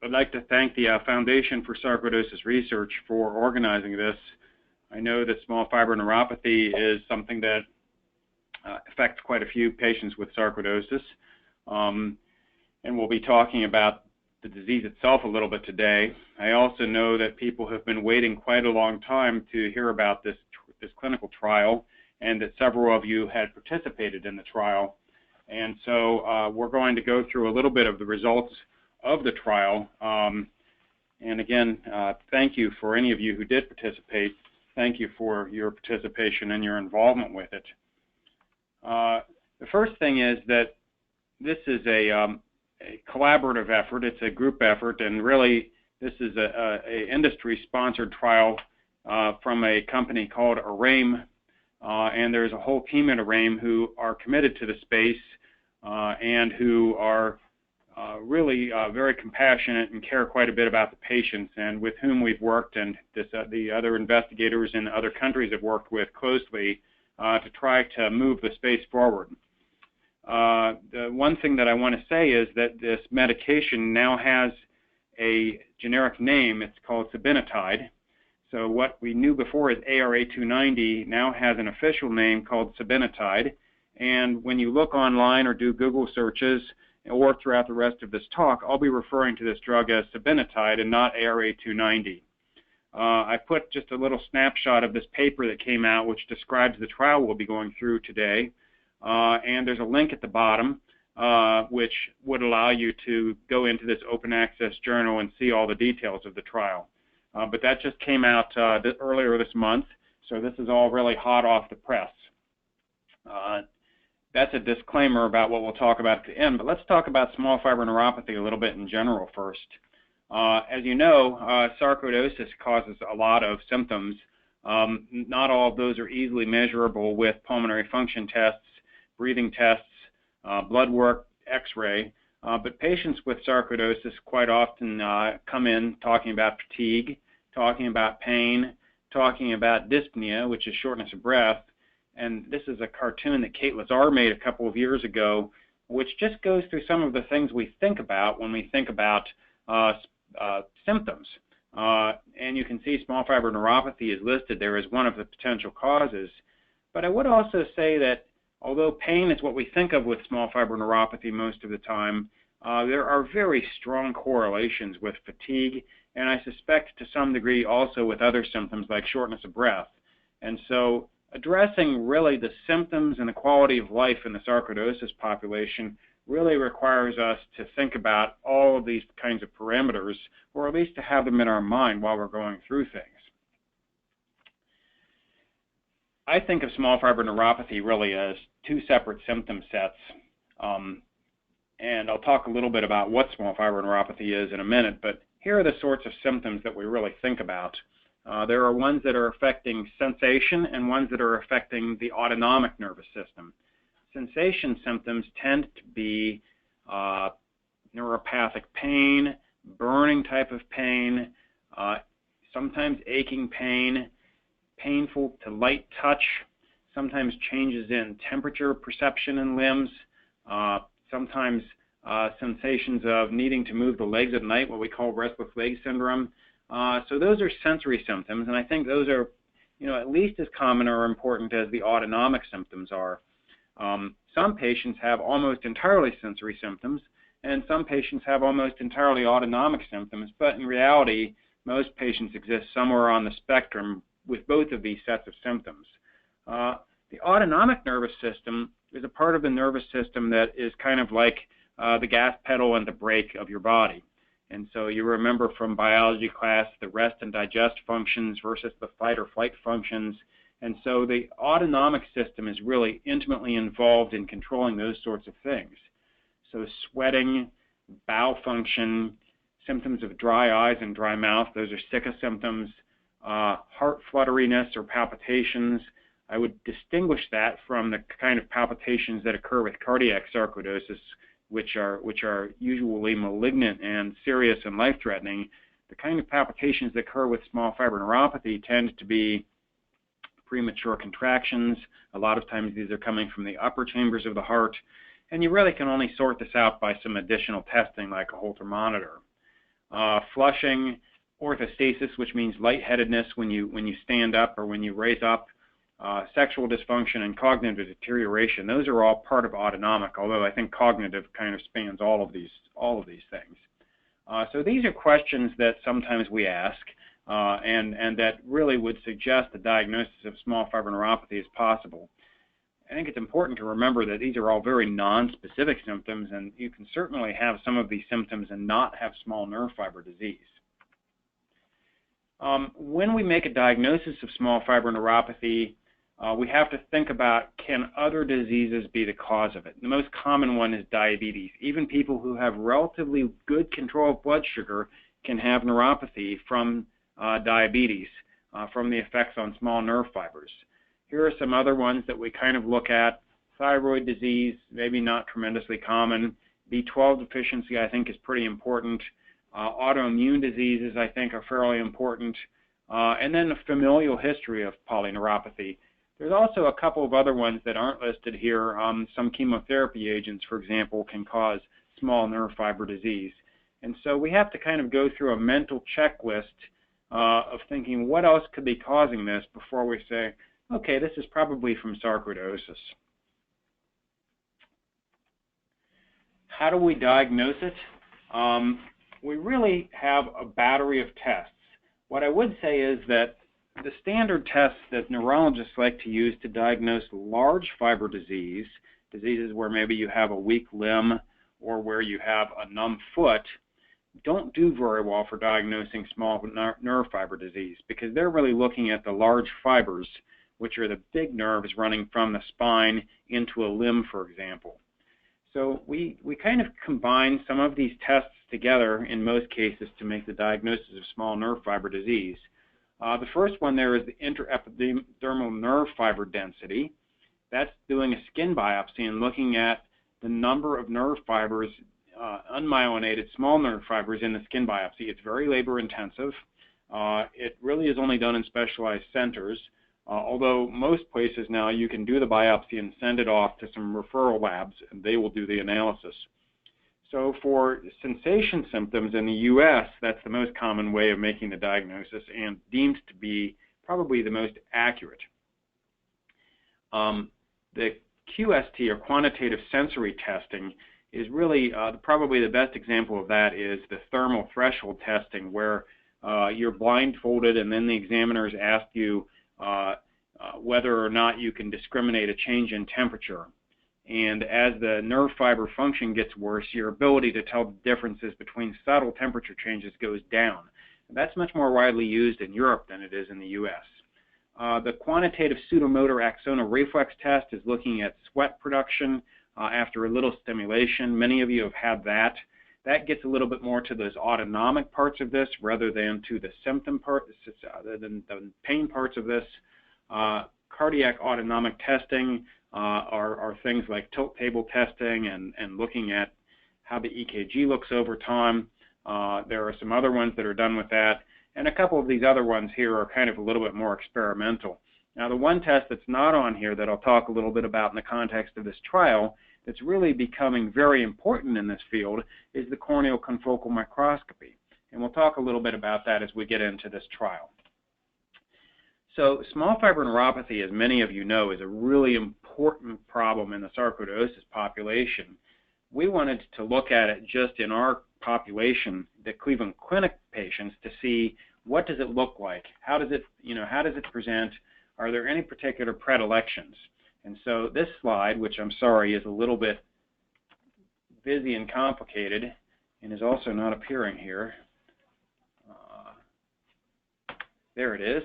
I'd like to thank the Foundation for Sarcoidosis Research for organizing this. I know that small fiber neuropathy is something that affects quite a few patients with sarcoidosis, and we'll be talking about the disease itself a little bit today. I also know that people have been waiting quite a long time to hear about this clinical trial, and that several of you had participated in the trial. And so we're going to go through a little bit of the results of the trial. And again, thank you for any of you who did participate. Thank you for your participation and your involvement with it. The first thing is that this is a collaborative effort. It's a group effort, and really this is a industry-sponsored trial from a company called ARA-290, and there's a whole team at ARA-290 who are committed to the space and who are really very compassionate and care quite a bit about the patients, and with whom we've worked, and the other investigators in other countries have worked with closely to try to move the space forward. The one thing that I want to say is that this medication now has a generic name. It's called Cibinetide. So what we knew before as ARA-290 now has an official name called Cibinetide. And when you look online or do Google searches or throughout the rest of this talk, I'll be referring to this drug as Cibinetide and not ARA-290. I put just a little snapshot of this paper that came out which describes the trial we'll be going through today. And there's a link at the bottom which would allow you to go into this open access journal and see all the details of the trial. But that just came out earlier this month, so this is all really hot off the press. That's a disclaimer about what we'll talk about at the end, but let's talk about small fiber neuropathy a little bit in general first. As you know, sarcoidosis causes a lot of symptoms. Not all of those are easily measurable with pulmonary function tests, breathing tests, blood work, x-ray, but patients with sarcoidosis quite often come in talking about fatigue, talking about pain, talking about dyspnea, which is shortness of breath. And this is a cartoon that Kate Lazar made a couple of years ago, which just goes through some of the things we think about when we think about symptoms. And you can see small fiber neuropathy is listed there as one of the potential causes. But I would also say that although pain is what we think of with small fiber neuropathy most of the time, there are very strong correlations with fatigue, and I suspect to some degree also with other symptoms like shortness of breath. And so addressing really the symptoms and the quality of life in the sarcoidosis population really requires us to think about all of these kinds of parameters, or at least to have them in our mind while we're going through things. I think of small fiber neuropathy really as two separate symptom sets, and I'll talk a little bit about what small fiber neuropathy is in a minute, but here are the sorts of symptoms that we really think about. There are ones that are affecting sensation and ones that are affecting the autonomic nervous system. Sensation symptoms tend to be neuropathic pain, burning type of pain, sometimes aching pain, painful to light touch, sometimes changes in temperature perception in limbs, sometimes sensations of needing to move the legs at night, what we call restless leg syndrome. So those are sensory symptoms, and I think those are, at least as common or important as the autonomic symptoms are. Some patients have almost entirely sensory symptoms, and some patients have almost entirely autonomic symptoms, but in reality, most patients exist somewhere on the spectrum with both of these sets of symptoms. The autonomic nervous system is a part of the nervous system that is kind of like the gas pedal and the brake of your body. And so you remember from biology class the rest and digest functions versus the fight or flight functions. And so the autonomic system is really intimately involved in controlling those sorts of things. So sweating, bowel function, symptoms of dry eyes and dry mouth, those are sicca symptoms, heart flutteriness or palpitations. I would distinguish that from the kind of palpitations that occur with cardiac sarcoidosis, which are usually malignant and serious and life-threatening. The kind of palpitations that occur with small fiber neuropathy tend to be premature contractions. A lot of times these are coming from the upper chambers of the heart, and you really can only sort this out by some additional testing like a Holter monitor. flushing, orthostasis, which means lightheadedness when you stand up or when you raise up, sexual dysfunction, and cognitive deterioration. Those are all part of autonomic, although I think cognitive kind of spans all of these things. So these are questions that sometimes we ask, and that really would suggest the diagnosis of small fiber neuropathy is possible. I think it's important to remember that these are all very non-specific symptoms, and you can certainly have some of these symptoms and not have small nerve fiber disease. When we make a diagnosis of small fiber neuropathy, we have to think about, can other diseases be the cause of it? The most common one is diabetes. Even people who have relatively good control of blood sugar can have neuropathy from diabetes, from the effects on small nerve fibers. Here are some other ones that we kind of look at. Thyroid disease, maybe not tremendously common. B12 deficiency, I think, is pretty important. Autoimmune diseases, I think, are fairly important. And then a familial history of polyneuropathy. There's also a couple of other ones that aren't listed here. Some chemotherapy agents, for example, can cause small nerve fiber disease. And so we have to kind of go through a mental checklist of thinking what else could be causing this before we say, okay, this is probably from sarcoidosis. How do we diagnose it? We really have a battery of tests. What I would say is that the standard tests that neurologists like to use to diagnose large fiber disease, diseases where maybe you have a weak limb or where you have a numb foot, don't do very well for diagnosing small nerve fiber disease, because they're really looking at the large fibers, which are the big nerves running from the spine into a limb, for example. So we kind of combine some of these tests together in most cases to make the diagnosis of small nerve fiber disease. The first one there is the intraepidermal nerve fiber density. That's doing a skin biopsy and looking at the number of nerve fibers, unmyelinated small nerve fibers in the skin biopsy. It's very labor intensive. It really is only done in specialized centers, although most places now you can do the biopsy and send it off to some referral labs and they will do the analysis. So for sensation symptoms in the U.S., that's the most common way of making the diagnosis and deemed to be probably the most accurate. The QST, or quantitative sensory testing, is really probably the best example of that is the thermal threshold testing, where you're blindfolded and then the examiners ask you whether or not you can discriminate a change in temperature. And as the nerve fiber function gets worse, your ability to tell the differences between subtle temperature changes goes down. And that's much more widely used in Europe than it is in the U.S. The quantitative pseudomotor axonal reflex test is looking at sweat production after a little stimulation. Many of you have had that. That gets a little bit more to those autonomic parts of this rather than to the symptom part, the pain parts of this. Cardiac autonomic testing are things like tilt table testing and looking at how the EKG looks over time. There are some other ones that are done with that, and a couple of these other ones here are kind of a little bit more experimental. Now, the one test that's not on here that I'll talk a little bit about in the context of this trial that's really becoming very important in this field is the corneal confocal microscopy, and we'll talk a little bit about that as we get into this trial. So small fiber neuropathy, as many of you know, is a really important problem in the sarcoidosis population. We wanted to look at it just in our population, the Cleveland Clinic patients, to see what does it look like, how does it present, are there any particular predilections. And so this slide, which I'm sorry is a little bit busy and complicated and is also not appearing here. There it is.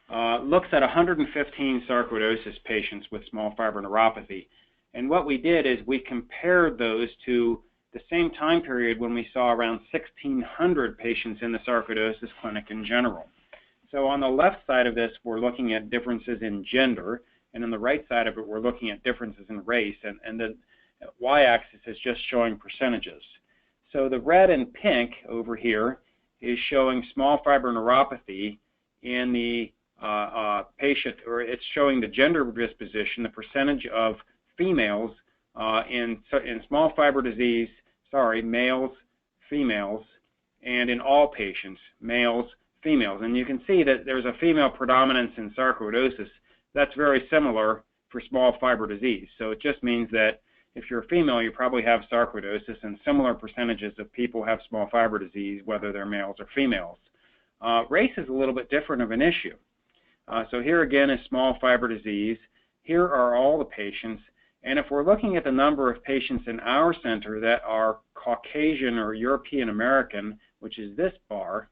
Looks at 115 sarcoidosis patients with small fiber neuropathy. And what we did is we compared those to the same time period when we saw around 1,600 patients in the sarcoidosis clinic in general. So on the left side of this, we're looking at differences in gender, and on the right side of it, we're looking at differences in race, and the y-axis is just showing percentages. So the red and pink over here is showing small fiber neuropathy in the patient, or it's showing the gender disposition, the percentage of females in small fiber disease, males, females, and in all patients, males, females. And you can see that there's a female predominance in sarcoidosis. That's very similar for small fiber disease. So it just means that if you're a female, you probably have sarcoidosis, and similar percentages of people have small fiber disease, whether they're males or females. Race is a little bit different of an issue. So here again is small fiber disease. Here are all the patients. And if we're looking at the number of patients in our center that are Caucasian or European American, which is this bar,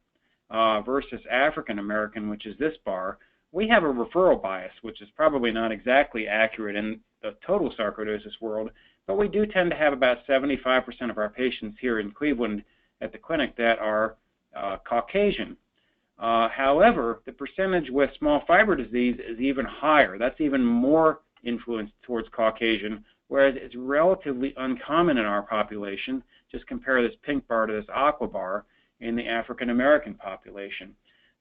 versus African American, which is this bar, we have a referral bias, which is probably not exactly accurate in the total sarcoidosis world, but we do tend to have about 75% of our patients here in Cleveland at the clinic that are Caucasian. However, the percentage with small fiber disease is even higher. That's even more influenced towards Caucasian, whereas it's relatively uncommon in our population. Just compare this pink bar to this aqua bar in the African American population.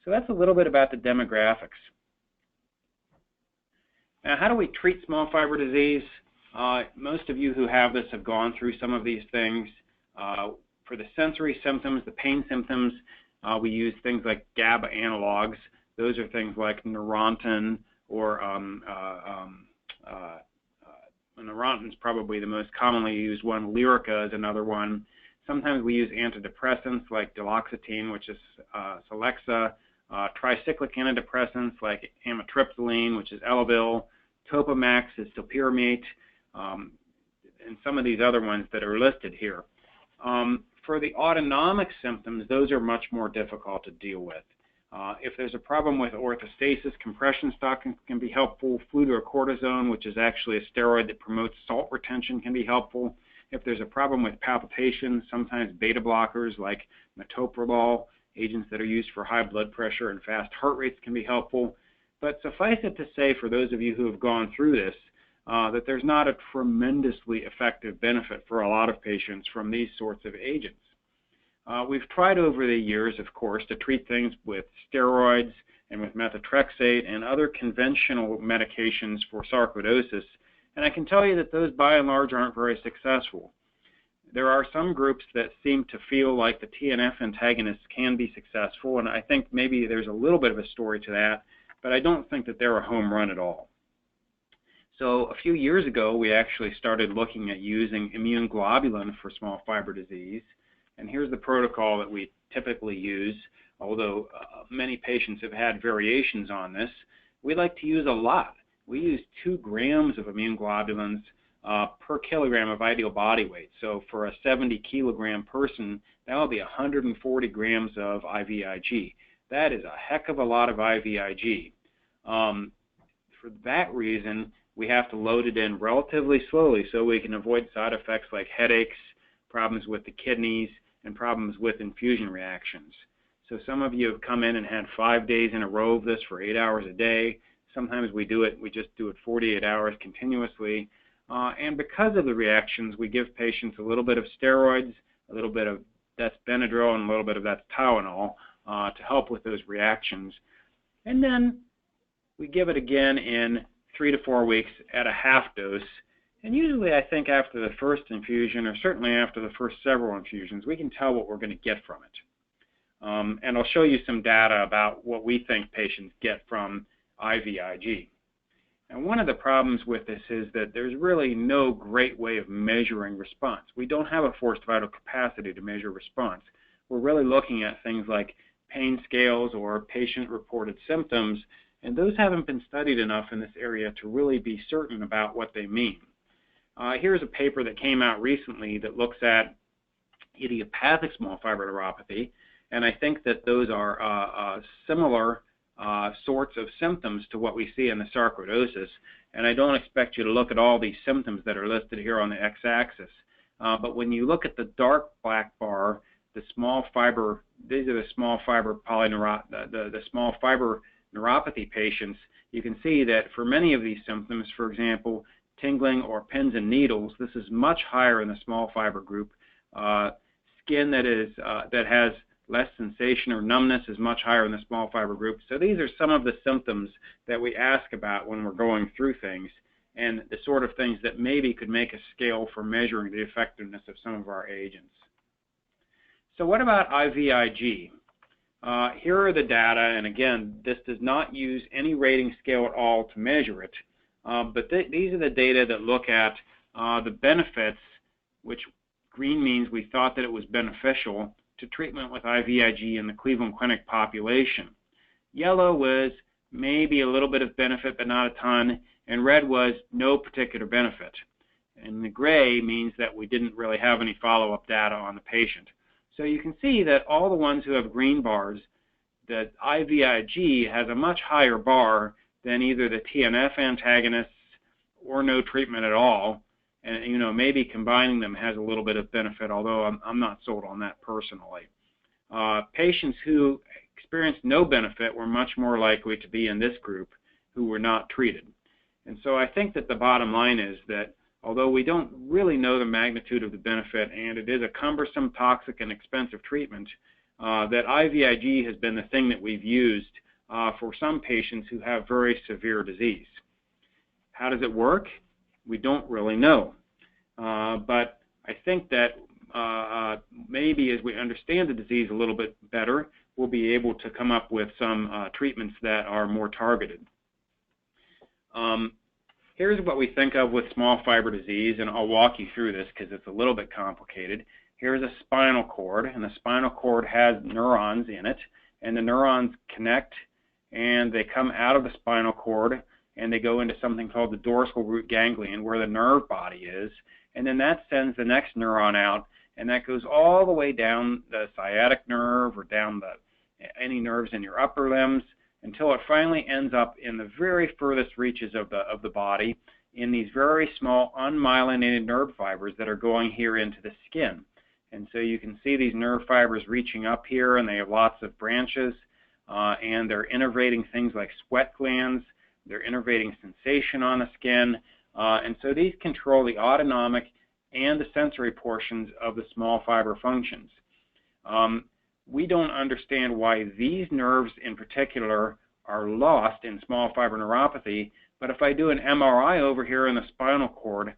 So that's a little bit about the demographics. Now, how do we treat small fiber disease? Most of you who have this have gone through some of these things. For the sensory symptoms, the pain symptoms, we use things like GABA analogs. Those are things like Neurontin, or Neurontin is probably the most commonly used one. Lyrica is another one. Sometimes we use antidepressants like duloxetine, which is Celexa, tricyclic antidepressants like amitriptyline, which is Elavil, Topamax is topiramate, and some of these other ones that are listed here. For the autonomic symptoms, those are much more difficult to deal with. If there's a problem with orthostasis, compression stocking can be helpful. Fludrocortisone, which is actually a steroid that promotes salt retention, can be helpful. If there's a problem with palpitations, sometimes beta blockers like metoprolol, agents that are used for high blood pressure and fast heart rates, can be helpful. But suffice it to say, for those of you who have gone through this, that there's not a tremendously effective benefit for a lot of patients from these sorts of agents. We've tried over the years, of course, to treat things with steroids and with methotrexate and other conventional medications for sarcoidosis, and I can tell you that those by and large aren't very successful. There are some groups that seem to feel like the TNF antagonists can be successful, and I think maybe there's a little bit of a story to that, but I don't think that they're a home run at all. So a few years ago, we actually started looking at using immune globulin for small fiber disease. And here's the protocol that we typically use, although many patients have had variations on this. We like to use a lot. We use 2 grams of immune globulins per kilogram of ideal body weight. So for a 70-kilogram person, that will be 140 grams of IVIG. That is a heck of a lot of IVIG. For that reason, we have to load it in relatively slowly so we can avoid side effects like headaches, problems with the kidneys, and problems with infusion reactions. So some of you have come in and had 5 days in a row of this for 8 hours a day. Sometimes we just do it 48 hours continuously. And because of the reactions, we give patients a little bit of steroids, a little bit of that's Benadryl, and a little bit of that's Tylenol to help with those reactions. And then we give it again in 3 to 4 weeks at a half dose. And usually I think after the first infusion, or certainly after the first several infusions, we can tell what we're going to get from it. And I'll show you some data about what we think patients get from IVIG. And one of the problems with this is that there's really no great way of measuring response. We don't have a forced vital capacity to measure response. We're really looking at things like pain scales or patient-reported symptoms, and those haven't been studied enough in this area to really be certain about what they mean. Here's a paper that came out recently that looks at idiopathic small fiber neuropathy, and I think that those are similar sorts of symptoms to what we see in the sarcoidosis, and I don't expect you to look at all these symptoms that are listed here on the x-axis. But when you look at the dark black bar, the small fiber, these are the small fiber the small fiber neuropathy patients, you can see that for many of these symptoms, for example, tingling or pins and needles, this is much higher in the small fiber group. Skin that has less sensation or numbness is much higher in the small fiber group. So these are some of the symptoms that we ask about when we're going through things, and the sort of things that maybe could make a scale for measuring the effectiveness of some of our agents. So what about IVIG? Here are the data, and again, this does not use any rating scale at all to measure it, but these are the data that look at the benefits, which green means we thought that it was beneficial to treatment with IVIG in the Cleveland Clinic population. Yellow was maybe a little bit of benefit, but not a ton, and red was no particular benefit. And the gray means that we didn't really have any follow-up data on the patient. So you can see that all the ones who have green bars, that IVIG has a much higher bar than either the TNF antagonists or no treatment at all. And maybe combining them has a little bit of benefit, although I'm not sold on that personally. Patients who experienced no benefit were much more likely to be in this group who were not treated. And so I think that the bottom line is that although we don't really know the magnitude of the benefit, and it is a cumbersome, toxic, and expensive treatment, that IVIG has been the thing that we've used for some patients who have very severe disease. How does it work? We don't really know. But I think that maybe as we understand the disease a little bit better, we'll be able to come up with some treatments that are more targeted. Here's what we think of with small fiber disease, and I'll walk you through this because it's a little bit complicated. Here's a spinal cord, and the spinal cord has neurons in it, and the neurons connect, and they come out of the spinal cord, and they go into something called the dorsal root ganglion, where the nerve body is, and then that sends the next neuron out, and that goes all the way down the sciatic nerve or down any nerves in your upper limbs, until it finally ends up in the very furthest reaches of the body in these very small unmyelinated nerve fibers that are going here into the skin. And so you can see these nerve fibers reaching up here, and they have lots of branches, and they're innervating things like sweat glands. They're innervating sensation on the skin, and so these control the autonomic and the sensory portions of the small fiber functions. We don't understand why these nerves in particular are lost in small fiber neuropathy, but if I do an MRI over here in the spinal cord,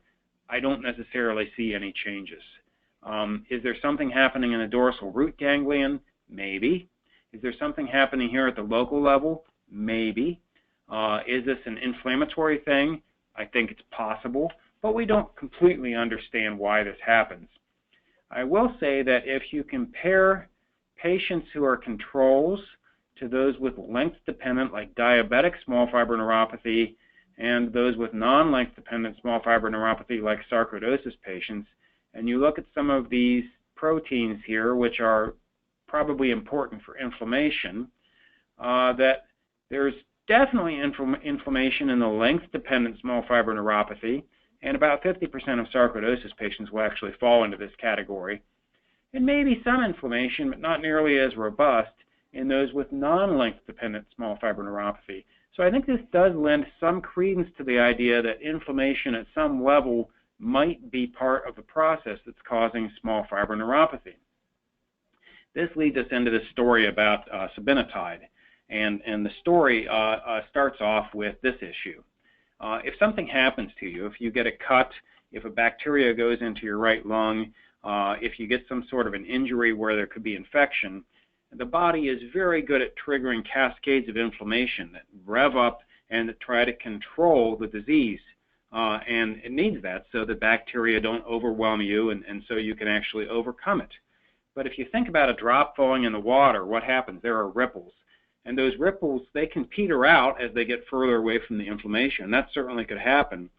I don't necessarily see any changes. Is there something happening in the dorsal root ganglion? Maybe. Is there something happening here at the local level? Maybe. Is this an inflammatory thing? I think it's possible, but we don't completely understand why this happens. I will say that if you compare patients who are controls to those with length-dependent, like diabetic small fiber neuropathy, and those with non-length-dependent small fiber neuropathy, like sarcoidosis patients, and you look at some of these proteins here, which are probably important for inflammation, that there's definitely inflammation in the length-dependent small fiber neuropathy, and about 50% of sarcoidosis patients will actually fall into this category. And maybe some inflammation, but not nearly as robust, in those with non-length-dependent small fiber neuropathy. So I think this does lend some credence to the idea that inflammation at some level might be part of the process that's causing small fiber neuropathy. This leads us into the story about Cibinetide. And the story starts off with this issue. If something happens to you, if you get a cut, if a bacteria goes into your right lung, if you get some sort of an injury where there could be infection, the body is very good at triggering cascades of inflammation that rev up and that try to control the disease. And it needs that so the bacteria don't overwhelm you, and so you can actually overcome it. But if you think about a drop falling in the water, what happens? There are ripples. And those ripples, they can peter out as they get further away from the inflammation. That certainly could happen.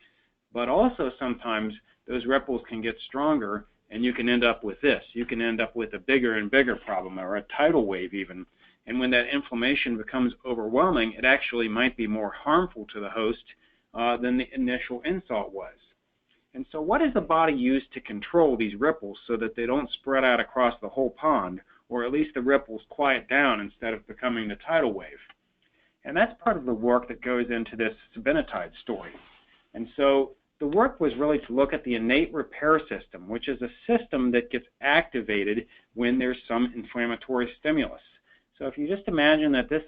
But also sometimes those ripples can get stronger, and you can end up with this. You can end up with a bigger and bigger problem, or a tidal wave even. And when that inflammation becomes overwhelming, it actually might be more harmful to the host than the initial insult was. And so what does the body use to control these ripples so that they don't spread out across the whole pond, or at least the ripples quiet down instead of becoming the tidal wave? And that's part of the work that goes into this Cibinetide story. And so the work was really to look at the innate repair system, which is a system that gets activated when there's some inflammatory stimulus. So if you just imagine that this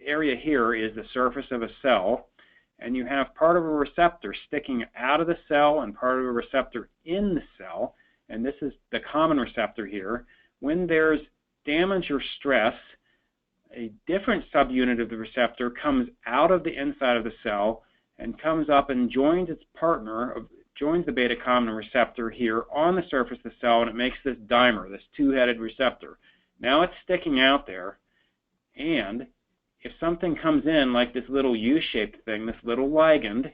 area here is the surface of a cell, and you have part of a receptor sticking out of the cell and part of a receptor in the cell, and this is the common receptor here. when there's damage or stress, a different subunit of the receptor comes out of the inside of the cell and comes up and joins its partner, joins the beta-common receptor here on the surface of the cell, and it makes this dimer, this two-headed receptor. Now it's sticking out there, and if something comes in like this little U-shaped thing, this little ligand,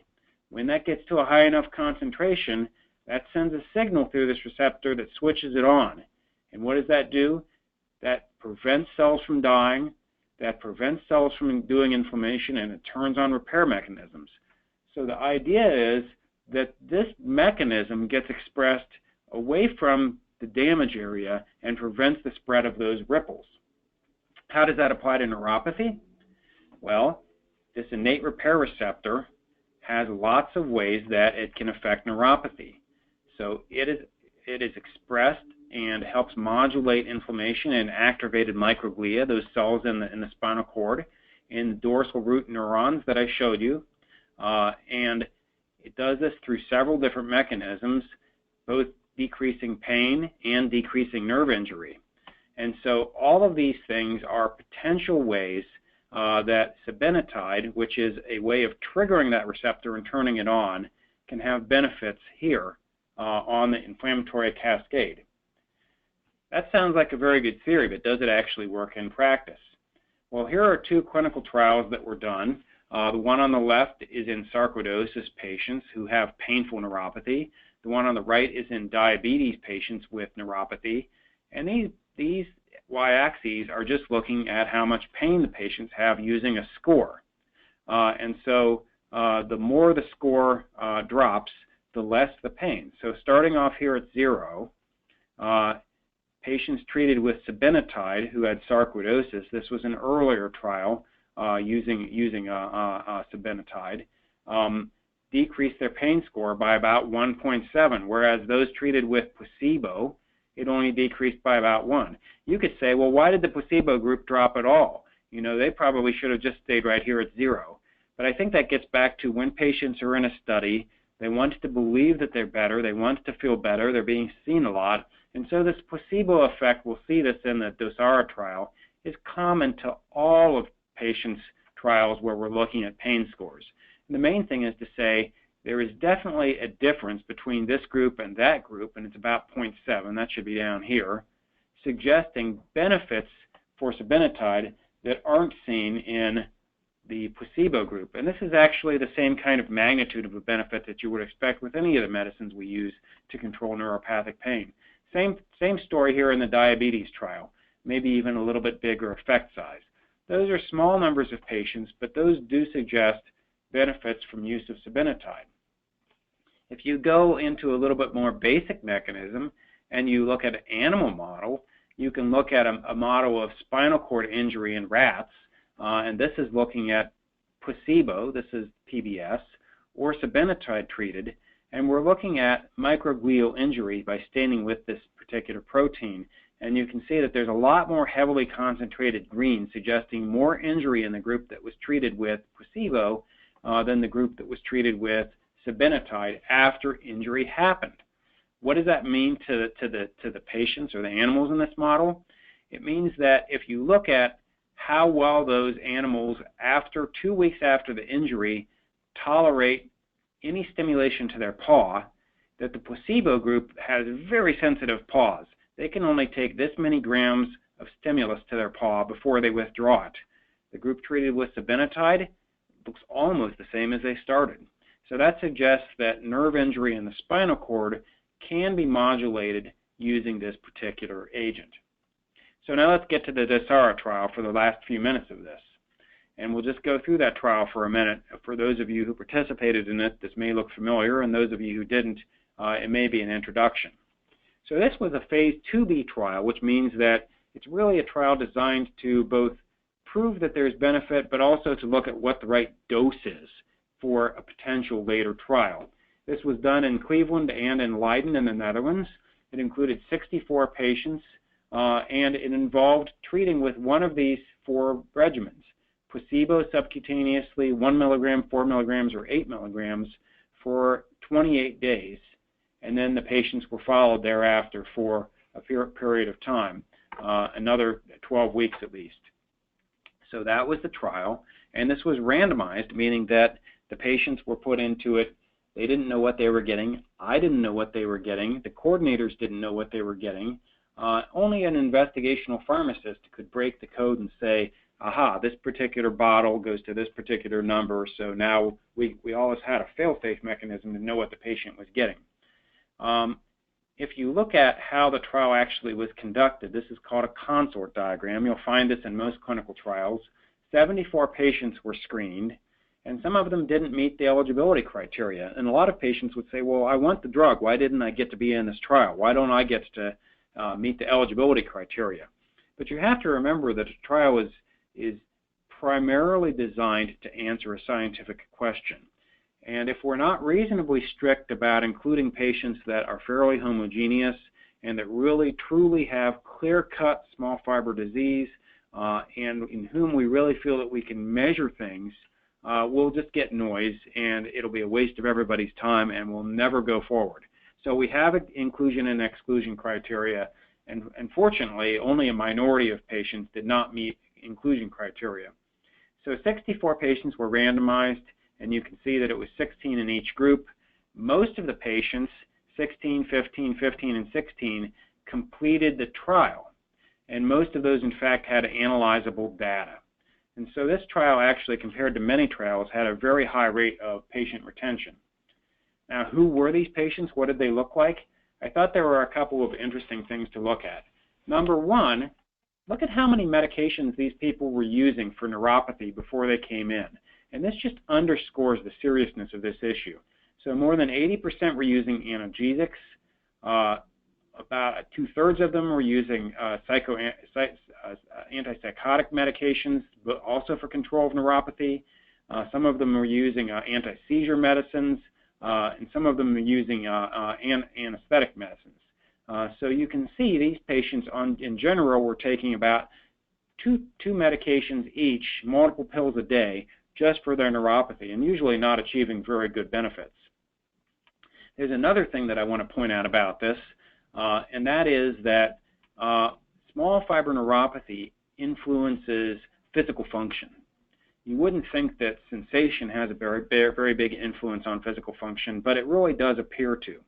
when that gets to a high enough concentration, that sends a signal through this receptor that switches it on. And what does that do? That prevents cells from dying, that prevents cells from doing inflammation, and it turns on repair mechanisms. So the idea is that this mechanism gets expressed away from the damage area and prevents the spread of those ripples. How does that apply to neuropathy? Well, this innate repair receptor has lots of ways that it can affect neuropathy. So it is expressed and helps modulate inflammation in activated microglia, those cells in the spinal cord, in the dorsal root neurons that I showed you. And it does this through several different mechanisms, both decreasing pain and decreasing nerve injury. And so all of these things are potential ways that Cibinetide, which is a way of triggering that receptor and turning it on, can have benefits here on the inflammatory cascade. That sounds like a very good theory, but does it actually work in practice? Well, here are two clinical trials that were done. The one on the left is in sarcoidosis patients who have painful neuropathy. The one on the right is in diabetes patients with neuropathy. And these y-axes are just looking at how much pain the patients have using a score. And so the more the score drops, the less the pain. So starting off here at 0, patients treated with Cibinetide who had sarcoidosis, this was an earlier trial using Cibinetide, decreased their pain score by about 1.7, whereas those treated with placebo, it only decreased by about 1. You could say, well, why did the placebo group drop at all? You know, they probably should have just stayed right here at 0. But I think that gets back to when patients are in a study, they want to believe that they're better, they want to feel better, they're being seen a lot, and so this placebo effect, we'll see this in the DOSARA trial, is common to all of patients' trials where we're looking at pain scores. And the main thing is to say there is definitely a difference between this group and that group, and it's about 0.7, that should be down here, suggesting benefits for Cibinetide that aren't seen in the placebo group. And this is actually the same kind of magnitude of a benefit that you would expect with any of the medicines we use to control neuropathic pain. Same story here in the diabetes trial, maybe even a little bit bigger effect size. Those are small numbers of patients, but those do suggest benefits from use of Cibinetide. If you go into a little bit more basic mechanism and you look at an animal model, you can look at a model of spinal cord injury in rats, and this is looking at placebo, this is PBS, or Cibinetide treated, and we're looking at microglial injury by staining with this particular protein. And you can see that there's a lot more heavily concentrated green, suggesting more injury in the group that was treated with placebo than the group that was treated with Cibinetide after injury happened. What does that mean to the patients or the animals in this model? It means that if you look at how well those animals, after 2 weeks after the injury, tolerate any stimulation to their paw, that the placebo group has very sensitive paws. They can only take this many grams of stimulus to their paw before they withdraw it. The group treated with Cibinetide looks almost the same as they started. So that suggests that nerve injury in the spinal cord can be modulated using this particular agent. So now let's get to the DOSARA trial for the last few minutes of this. And we'll just go through that trial for a minute. For those of you who participated in it, this may look familiar, and those of you who didn't, it may be an introduction. So this was a phase 2B trial, which means that it's really a trial designed to both prove that there's benefit, but also to look at what the right dose is for a potential later trial. This was done in Cleveland and in Leiden in the Netherlands. It included 64 patients, and it involved treating with one of these 4 regimens: placebo subcutaneously, 1 milligram, 4 milligrams, or 8 milligrams for 28 days. And then the patients were followed thereafter for a period of time. another 12 weeks at least. So that was the trial, and this was randomized, meaning that the patients were put into it. They didn't know what they were getting. I didn't know what they were getting. The coordinators didn't know what they were getting. Only an investigational pharmacist could break the code and say, aha, this particular bottle goes to this particular number, so now we always had a fail-safe mechanism to know what the patient was getting. If you look at how the trial actually was conducted, this is called a Consort diagram. You'll find this in most clinical trials. 74 patients were screened, and some of them didn't meet the eligibility criteria. And a lot of patients would say, well, I want the drug. Why didn't I get to be in this trial? Why don't I get to meet the eligibility criteria? But you have to remember that a trial is primarily designed to answer a scientific question. And if we're not reasonably strict about including patients that are fairly homogeneous and that really truly have clear-cut small fiber disease and in whom we really feel that we can measure things, we'll just get noise and it'll be a waste of everybody's time and we'll never go forward. So we have inclusion and exclusion criteria, and unfortunately only a minority of patients did not meet inclusion criteria. So 64 patients were randomized, and you can see that it was 16 in each group. Most of the patients, 16, 15, 15, and 16, completed the trial, and most of those in fact had analyzable data. And so this trial actually, compared to many trials, had a very high rate of patient retention. Now, who were these patients? What did they look like? I thought there were a couple of interesting things to look at. Number one, look at how many medications these people were using for neuropathy before they came in. And this just underscores the seriousness of this issue. So more than 80% were using analgesics. About 2/3 of them were using antipsychotic medications, but also for control of neuropathy. Some of them were using anti-seizure medicines, and some of them were using anesthetic medicines. So you can see these patients in general were taking about two medications each, multiple pills a day, just for their neuropathy, and usually not achieving very good benefits. There's another thing that I want to point out about this, and that is that small fiber neuropathy influences physical function. You wouldn't think that sensation has a very big influence on physical function, but it really does appear to.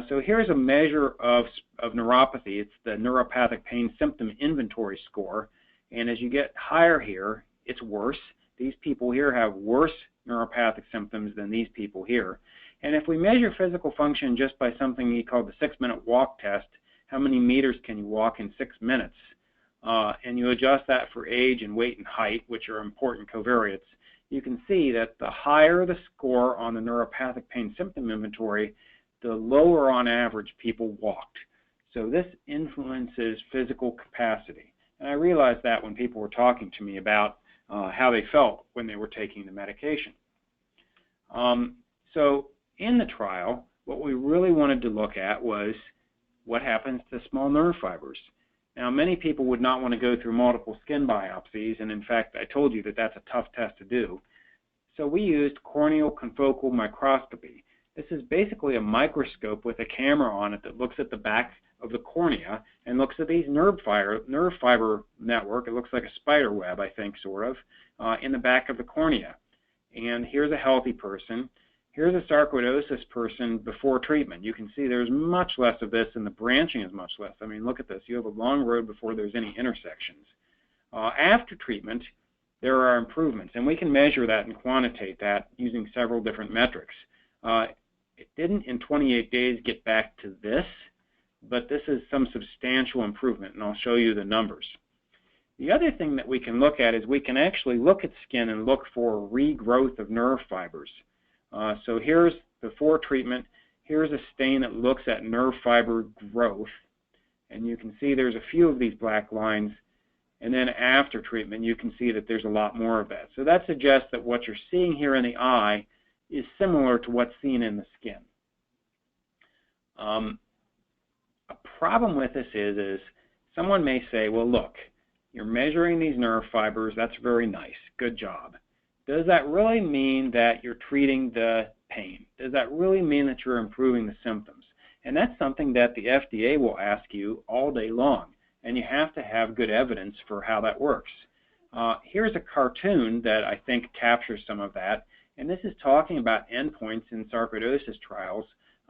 So here's a measure of neuropathy. It's the Neuropathic Pain Symptom Inventory Score, and as you get higher here, it's worse. These people here have worse neuropathic symptoms than these people here. And if we measure physical function just by something we call the 6-minute walk test, how many meters can you walk in 6 minutes, and you adjust that for age and weight and height, which are important covariates, you can see that the higher the score on the Neuropathic Pain Symptom Inventory, the lower on average people walked. So this influences physical capacity. And I realized that when people were talking to me about how they felt when they were taking the medication. So in the trial, what we really wanted to look at was what happens to small nerve fibers. Now, many people would not want to go through multiple skin biopsies, and in fact, I told you that that's a tough test to do. So we used corneal confocal microscopy. This is basically a microscope with a camera on it that looks at the back of the cornea and looks at these nerve fiber network. It looks like a spider web, I think, sort of, in the back of the cornea. And here's a healthy person. Here's a sarcoidosis person before treatment. You can see there's much less of this, and the branching is much less. I mean, look at this. You have a long road before there's any intersections. After treatment, there are improvements, and we can measure that and quantitate that using several different metrics. It didn't in 28 days get back to this, but this is some substantial improvement, and I'll show you the numbers. The other thing that we can look at is we can actually look at skin and look for regrowth of nerve fibers. So here's before treatment. Here's a stain that looks at nerve fiber growth, and you can see there's a few of these black lines. And then after treatment, you can see that there's a lot more of that. So that suggests that what you're seeing here in the eye is similar to what's seen in the skin. A problem with this is someone may say, well, look, you're measuring these nerve fibers. That's very nice. Good job. Does that really mean that you're treating the pain? Does that really mean that you're improving the symptoms? And that's something that the FDA will ask you all day long. and you have to have good evidence for how that works. Here's a cartoon that I think captures some of that, and this is talking about endpoints in sarcoidosis trials.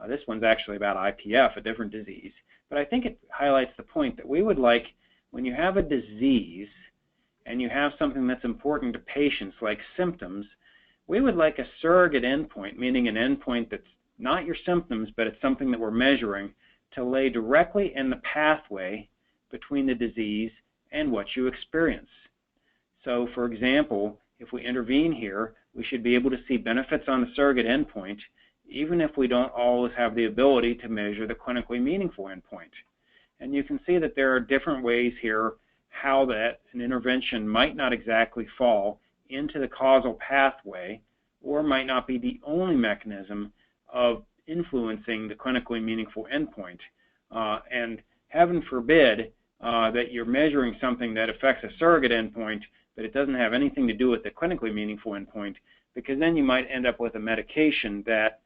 This one's actually about IPF, a different disease, but I think it highlights the point that we would like, when you have a disease and you have something that's important to patients like symptoms, we would like a surrogate endpoint, meaning an endpoint that's not your symptoms, but it's something that we're measuring, to lay directly in the pathway between the disease and what you experience. So, for example, if we intervene here, we should be able to see benefits on the surrogate endpoint, even if we don't always have the ability to measure the clinically meaningful endpoint. And you can see that there are different ways here how that an intervention might not exactly fall into the causal pathway, or might not be the only mechanism of influencing the clinically meaningful endpoint. And heaven forbid that you're measuring something that affects a surrogate endpoint, but it doesn't have anything to do with the clinically meaningful endpoint, because then you might end up with a medication that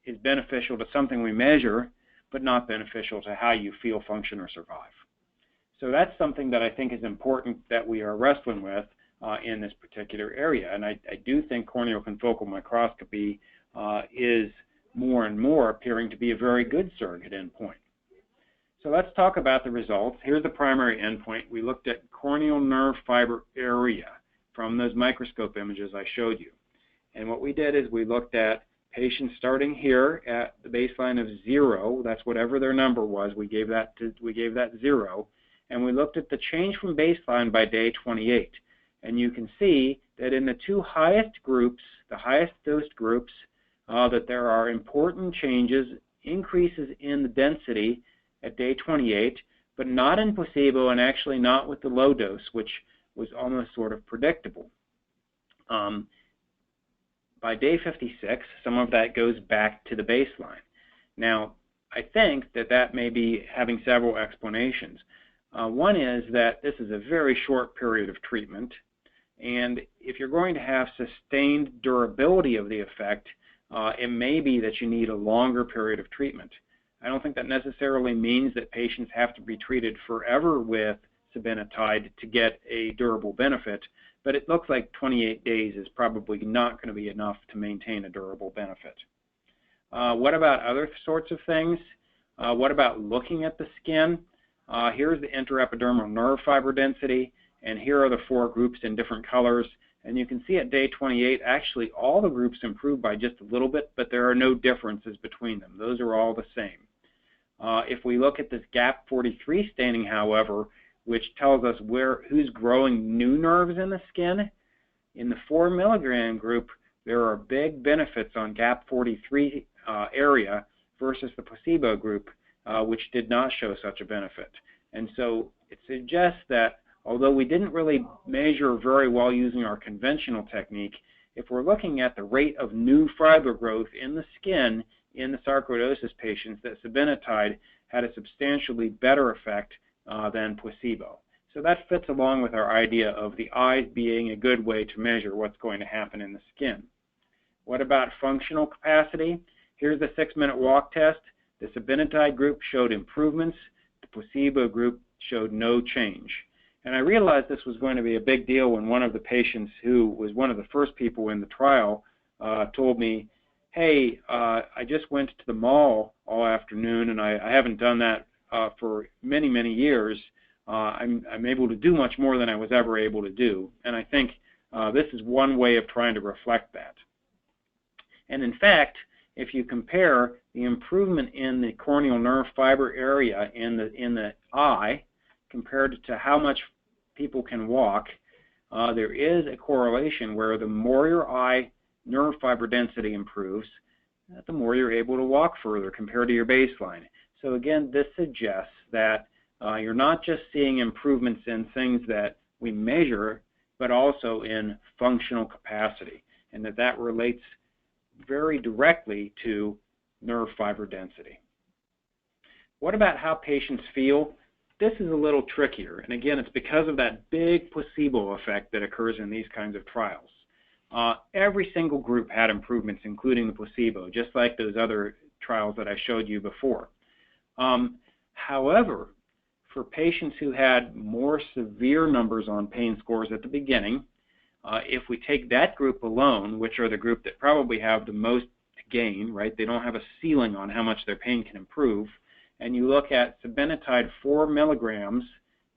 is beneficial to something we measure, but not beneficial to how you feel, function, or survive. So that's something that I think is important that we are wrestling with in this particular area. And I do think corneal confocal microscopy is more and more appearing to be a very good surrogate endpoint. So let's talk about the results. Here's the primary endpoint. We looked at corneal nerve fiber area from those microscope images I showed you. And what we did is we looked at patients starting here at the baseline of 0. That's whatever their number was. We gave that 0. And we looked at the change from baseline by day 28. And you can see that in the two highest groups, the highest dosed groups, that there are important changes, increases in the density at day 28, but not in placebo, and actually not with the low dose, which was almost sort of predictable. By day 56, some of that goes back to the baseline. Now, I think that that may be having several explanations. One is that this is a very short period of treatment, and if you're going to have sustained durability of the effect, it may be that you need a longer period of treatment. I don't think that necessarily means that patients have to be treated forever with Cibinetide to get a durable benefit, but it looks like 28 days is probably not going to be enough to maintain a durable benefit. What about other sorts of things? What about looking at the skin? Here's the intraepidermal nerve fiber density, and here are the 4 groups in different colors. And you can see at day 28, actually all the groups improved by just a little bit, but there are no differences between them. Those are all the same. If we look at this GAP43 staining, however, which tells us who's growing new nerves in the skin, in the 4 milligram group, there are big benefits on GAP43 area versus the placebo group, which did not show such a benefit. And so it suggests that although we didn't really measure very well using our conventional technique, if we're looking at the rate of new fiber growth in the skin in the sarcoidosis patients, that Cibinetide had a substantially better effect than placebo. So that fits along with our idea of the eyes being a good way to measure what's going to happen in the skin. What about functional capacity? Here's the 6-minute walk test. The Cibinetide group showed improvements. The placebo group showed no change. And I realized this was going to be a big deal when one of the patients, who was one of the first people in the trial, told me, hey, I just went to the mall all afternoon, and I haven't done that for many, many years. I'm able to do much more than I was ever able to do. And I think this is one way of trying to reflect that. And in fact, if you compare the improvement in the corneal nerve fiber area in the eye compared to how much people can walk, there is a correlation where the more your eye nerve fiber density improves, the more you're able to walk further compared to your baseline. So again, this suggests that you're not just seeing improvements in things that we measure, but also in functional capacity, and that relates very directly to nerve fiber density. What about how patients feel? This is a little trickier, and again, it's because of that big placebo effect that occurs in these kinds of trials. Every single group had improvements, including the placebo, just like those other trials that I showed you before. However, for patients who had more severe numbers on pain scores at the beginning, if we take that group alone, which are the group that probably have the most to gain, right? They don't have a ceiling on how much their pain can improve, and you look at Cibinetide 4 milligrams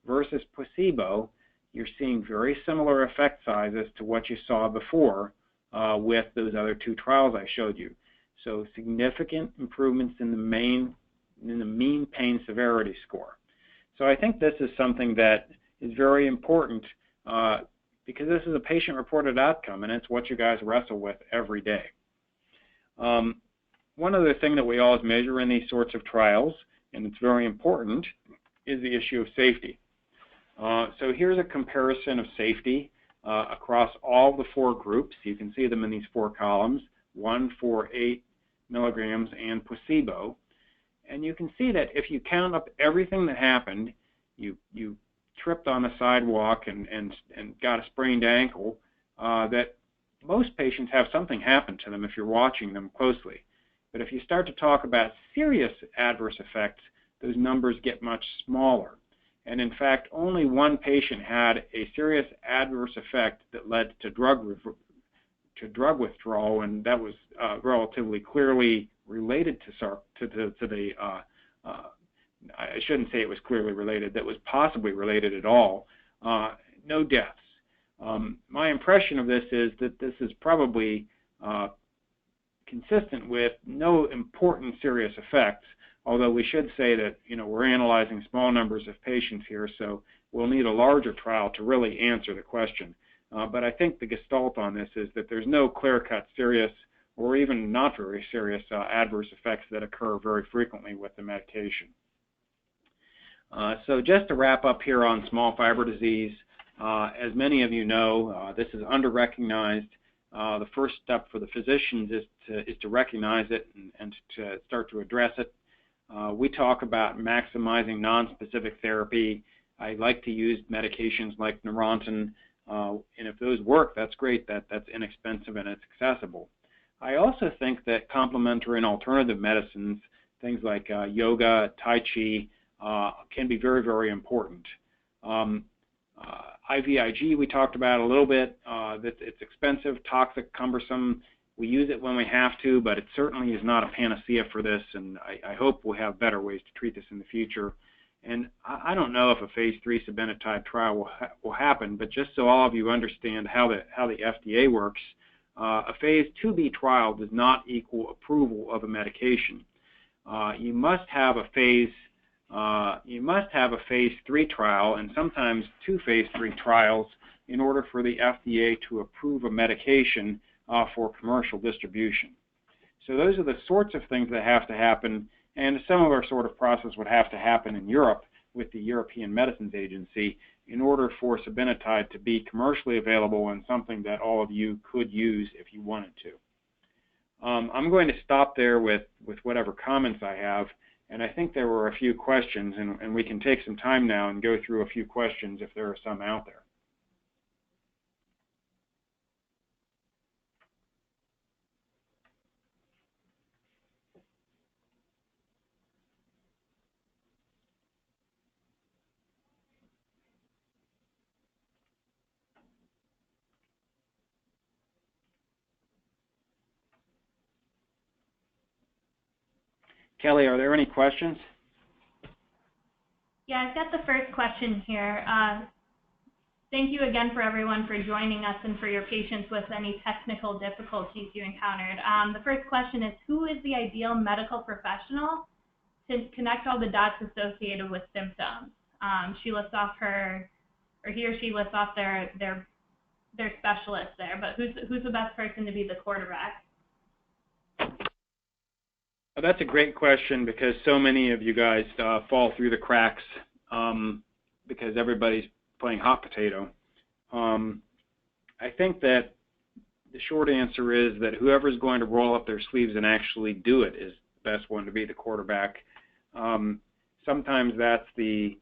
versus placebo, you're seeing very similar effect sizes to what you saw before with those other two trials I showed you. So significant improvements in the mean pain severity score. So I think this is something that is very important because this is a patient-reported outcome, and it's what you guys wrestle with every day. One other thing that we always measure in these sorts of trials, and it's very important, is the issue of safety. So here's a comparison of safety across all the 4 groups. You can see them in these 4 columns, 1, 4, 8 milligrams, and placebo. And you can see that if you count up everything that happened, you tripped on a sidewalk and got a sprained ankle, that most patients have something happen to them if you're watching them closely. But if you start to talk about serious adverse effects, those numbers get much smaller. And in fact, only 1 patient had a serious adverse effect that led to drug withdrawal, and that was relatively clearly related to the I shouldn't say it was clearly related, that was possibly related at all. No deaths. My impression of this is that this is probably consistent with no important serious effects, although we should say that, you know, we're analyzing small numbers of patients here, so we'll need a larger trial to really answer the question. But I think the gestalt on this is that there's no clear-cut serious or even not very serious adverse effects that occur very frequently with the medication. So just to wrap up here on small fiber disease, as many of you know, this is under-recognized. The first step for the physicians is to recognize it and to start to address it. We talk about maximizing non-specific therapy. I like to use medications like Neurontin, and if those work, that's great. That's inexpensive and it's accessible. I also think that complementary and alternative medicines, things like yoga, Tai Chi, can be very, very important. IVIG we talked about a little bit. That it's expensive, toxic, cumbersome. We use it when we have to, but it certainly is not a panacea for this, and I hope we'll have better ways to treat this in the future. And I don't know if a phase 3 Cibinetide trial will happen, but just so all of you understand how the FDA works, a phase 2b trial does not equal approval of a medication. You must have a phase 3 trial, and sometimes 2 phase 3 trials, in order for the FDA to approve a medication for commercial distribution. So those are the sorts of things that have to happen, and a similar sort of process would have to happen in Europe with the European Medicines Agency in order for Cibinetide to be commercially available and something that all of you could use if you wanted to. I'm going to stop there with whatever comments I have, and I think there were a few questions, and we can take some time now and go through a few questions if there are some out there. Kelly, are there any questions? Yeah, I've got the first question here. Thank you again for everyone for joining us and for your patience with any technical difficulties you encountered. The first question is, who is the ideal medical professional to connect all the dots associated with symptoms? She lists off he or she lists off their specialist there, but who's the best person to be the quarterback? That's a great question because so many of you guys fall through the cracks because everybody's playing hot potato. I think that the short answer is that whoever's going to roll up their sleeves and actually do it is the best one to be the quarterback. Sometimes that's the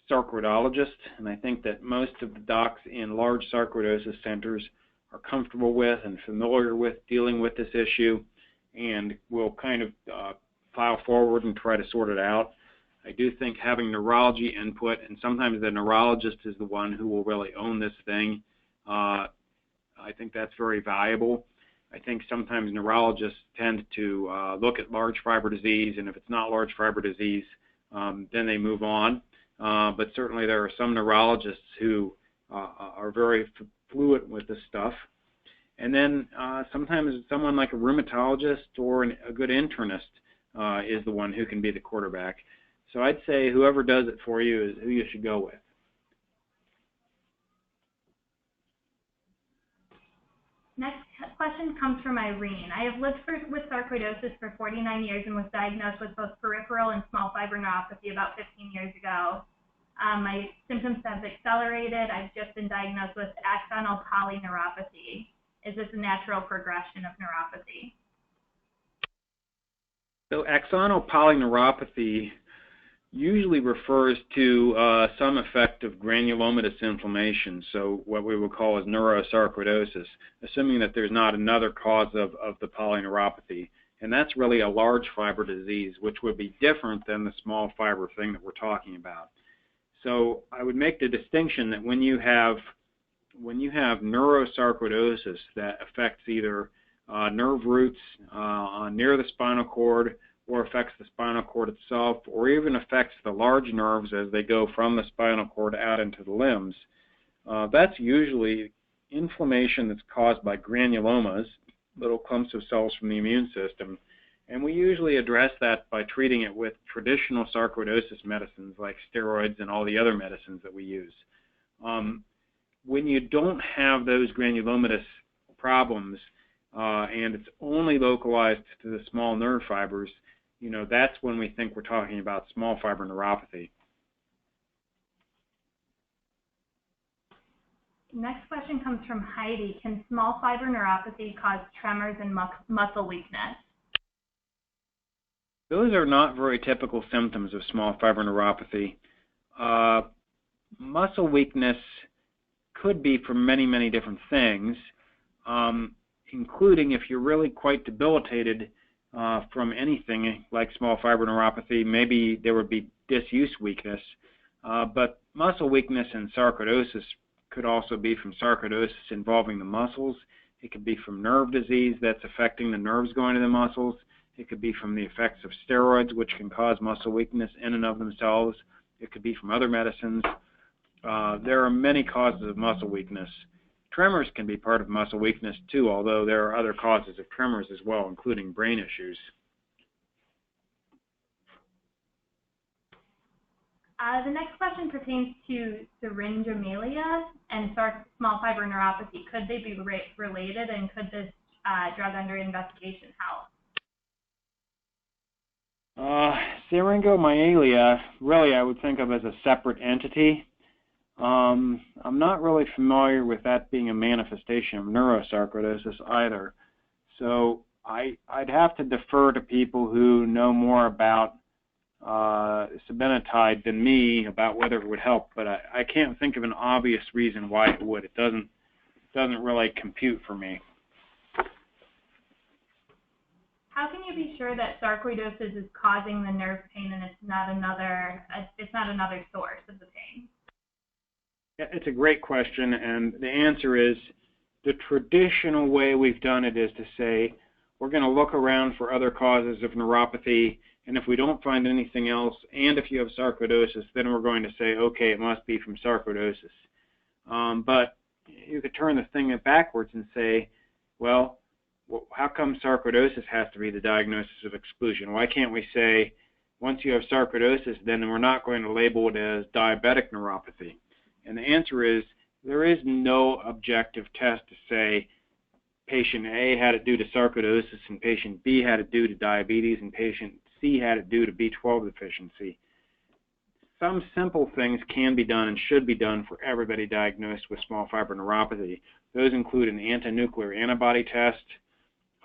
sarcoidologist, and I think that most of the docs in large sarcoidosis centers are comfortable with and familiar with dealing with this issue, and will kind of plow forward and try to sort it out. I do think having neurology input, and sometimes the neurologist is the one who will really own this thing, I think that's very valuable. I think sometimes neurologists tend to look at large fiber disease, and if it's not large fiber disease, then they move on. But certainly there are some neurologists who are very fluent with this stuff. And then sometimes someone like a rheumatologist or a good internist is the one who can be the quarterback. So I'd say whoever does it for you is who you should go with. Next question comes from Irene. I have lived with sarcoidosis for 49 years and was diagnosed with both peripheral and small fiber neuropathy about 15 years ago. My symptoms have accelerated. I've just been diagnosed with axonal polyneuropathy. Is this a natural progression of neuropathy? So axonal polyneuropathy usually refers to some effect of granulomatous inflammation, so what we would call as neurosarcoidosis, assuming that there's not another cause of the polyneuropathy. And that's really a large fiber disease, which would be different than the small fiber thing that we're talking about. So I would make the distinction that when you have neurosarcoidosis that affects either nerve roots near the spinal cord, or affects the spinal cord itself, or even affects the large nerves as they go from the spinal cord out into the limbs, that's usually inflammation that's caused by granulomas, little clumps of cells from the immune system. And we usually address that by treating it with traditional sarcoidosis medicines like steroids and all the other medicines that we use. When you don't have those granulomatous problems and it's only localized to the small nerve fibers, that's when we think we're talking about small fiber neuropathy. Next question comes from Heidi. Can small fiber neuropathy cause tremors and muscle weakness? Those are not very typical symptoms of small fiber neuropathy. Muscle weakness could be from many, many different things, including if you're really quite debilitated from anything like small fiber neuropathy, maybe there would be disuse weakness. But muscle weakness and sarcoidosis could also be from sarcoidosis involving the muscles. It could be from nerve disease that's affecting the nerves going to the muscles. It could be from the effects of steroids, which can cause muscle weakness in and of themselves. It could be from other medicines. There are many causes of muscle weakness. Tremors can be part of muscle weakness too, although there are other causes of tremors as well, including brain issues. The next question pertains to syringomelia and small fiber neuropathy. Could they be related, and could this drug under investigation help? Syringomyelia, really I would think of as a separate entity. I'm not really familiar with that being a manifestation of neurosarcoidosis either. So I'd have to defer to people who know more about Cibinetide than me about whether it would help, but I can't think of an obvious reason why it would. It doesn't really compute for me. How can you be sure that sarcoidosis is causing the nerve pain and it's not another source of the pain? Yeah, it's a great question, and the answer is the traditional way we've done it is to say we're going to look around for other causes of neuropathy, and if we don't find anything else, and if you have sarcoidosis, then we're going to say, okay, it must be from sarcoidosis. But you could turn the thing backwards and say, well, how come sarcoidosis has to be the diagnosis of exclusion? Why can't we say, once you have sarcoidosis, then we're not going to label it as diabetic neuropathy? And the answer is, there is no objective test to say patient A had it due to sarcoidosis and patient B had it due to diabetes and patient C had it due to B12 deficiency. Some simple things can be done and should be done for everybody diagnosed with small fiber neuropathy. Those include an anti-nuclear antibody test,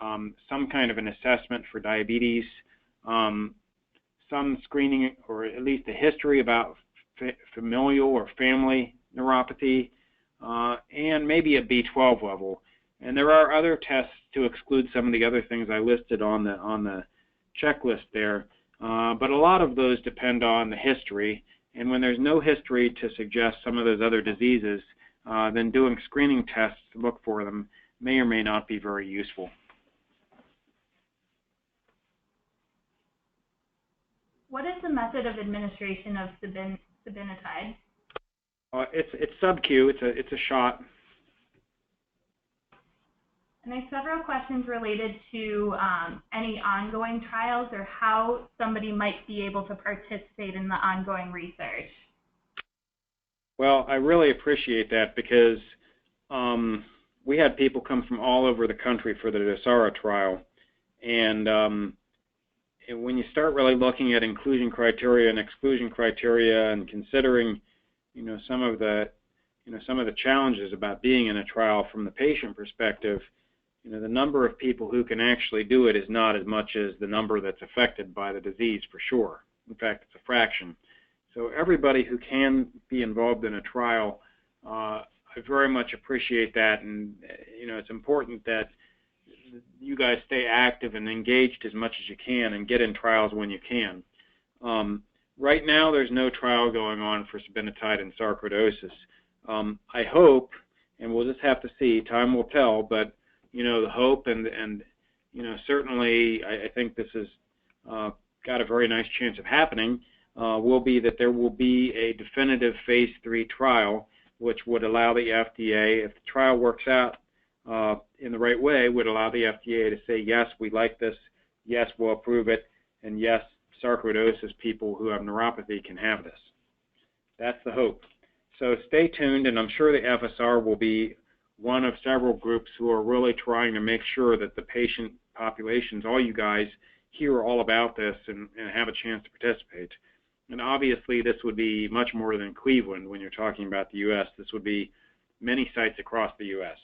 some kind of an assessment for diabetes, some screening or at least a history about familial or family neuropathy, and maybe a B12 level. And there are other tests to exclude some of the other things I listed on the checklist there. but a lot of those depend on the history, and when there's no history to suggest some of those other diseases, then doing screening tests to look for them may or may not be very useful. What is the method of administration of Cibinetide? It's sub-Q. It's a shot. And I have several questions related to any ongoing trials or how somebody might be able to participate in the ongoing research. Well, I really appreciate that because we had people come from all over the country for the DOSARA trial, and when you start really looking at inclusion criteria and exclusion criteria and considering, some of the challenges about being in a trial from the patient perspective, the number of people who can actually do it is not as much as the number that's affected by the disease, for sure. In fact, it's a fraction. So everybody who can be involved in a trial, I very much appreciate that, and it's important that you guys stay active and engaged as much as you can and get in trials when you can. Right now, there's no trial going on for Cibinetide and sarcoidosis. I hope, and we'll just have to see, time will tell, but the hope and certainly I think this has got a very nice chance of happening, will be that there will be a definitive phase 3 trial which would allow the FDA, if the trial works out in the right way, would allow the FDA to say, yes, we like this, yes, we'll approve it, and yes, sarcoidosis people who have neuropathy can have this. That's the hope. So stay tuned, and I'm sure the FSR will be one of several groups who are really trying to make sure that the patient populations, all you guys, hear all about this and have a chance to participate. And obviously this would be much more than Cleveland when you're talking about the U.S. This would be many sites across the U.S.